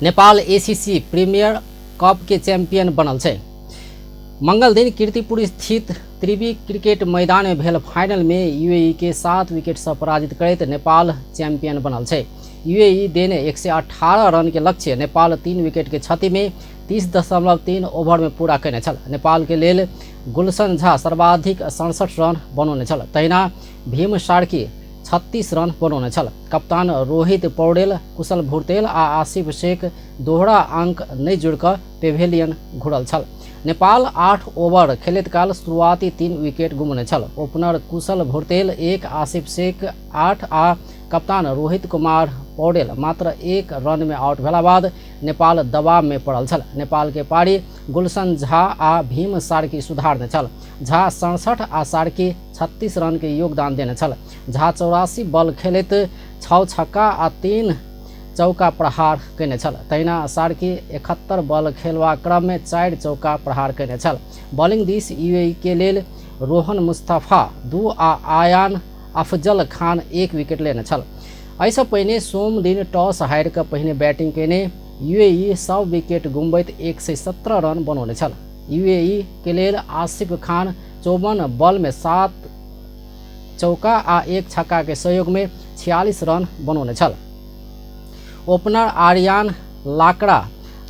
Nepal ACC premiere cup के champion बनल छै। मंगल दिन कीर्तिपुर स्थित त्रिवी क्रिकेट मैदान में भेल फाइनल में यूएई के 7 विकेट से पराजित करैत नेपाल चैंपियन बनल छै। यूएई देने 118 रन के लक्ष्य नेपाल 3 विकेट के क्षति में 30.3 ओवर में पूरा कयने छल। नेपाल के लेल गुलशन झा सर्वाधिक 67 रन बनौने छल। तहिना भीम सार्की 36 रन बनौने छल। कप्तान रोहित पौडेल, कुशल भुर्तेल आ आसिफ शेख दोहरा अंक नहीं जुड़कर पेवेलियन घुरल छल। नेपाल 8 ओवर खेलैत काल शुरुआती 3 विकेट गुमने छल। ओपनर कुशल भुर्तेल 1, आसिफ शेख 8 आ कप्तान रोहित कुमार पौडेल मात्र 1 रन में आउट भेला बाद नेपाल दबाव में पड़ल छल। नेपाल के पारी गुलशन झा आ भीम सार्की सुधारने छल। झा 67 आ सार्की 36 रन के योगदान देने छल। झा 84 बल खेलैत 6 छक्का आ 3 चौका प्रहार कयने छल। तहिना सार्की 71 बल खेलवा क्रम में 4 चौका प्रहार कयने छल। बॉलिंग दिस यूएई के लेल रोहन मुस्तफा 2 आ आयान अफजल खान 1 विकेट लेने छल। एहिसँ पहिने सोम दिन टॉस हारि कऽ पहिने बैटिंग केने यूएई 100 विकेट गुमबैत 117 रन बनौने छल। यूएई के लेल आसिफ खान 54 बल में 7 चौका आ 1 छक्का के सहयोग में 46 रन बनौने छल। ओपनर आर्यान लाकड़ा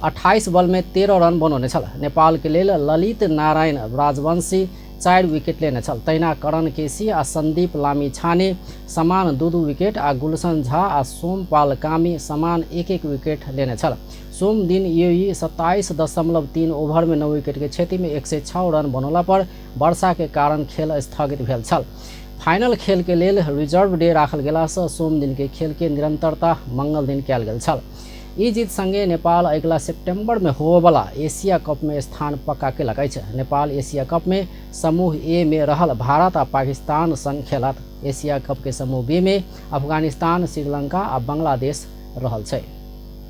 28 बल में 13 रन बनौने छल। नेपाल के लेल ललित नारायण राजवंशी 4 विकेट लेने छल। तहिना करण केसी आ संदीप लामिछाने समान 2 विकेट आ गुलशन झा आ सोमपाल कामी समान 1 विकेट लेने छल। सोम दिन यूएई 27.3 ओवर में 9 विकेट के क्षति में 106 रन बनौला पर वर्षा के कारण खेल स्थगित भेल छल। फाइनल खेल के लेल रिजर्व डे राखल गेला से सोम दिन के खेल के निरंतरता मंगल दिन कयल गेल छल। ई जीत संगे नेपाल अगला सितंबर में होबवला एशिया कप में स्थान पक्का केलक अछि। नेपाल एशिया कप में समूह ए में रहल भारत आ पाकिस्तान संग खेलत। एशिया कप के समूह बी में अफगानिस्तान, श्रीलंका आ बांग्लादेश रहल छै।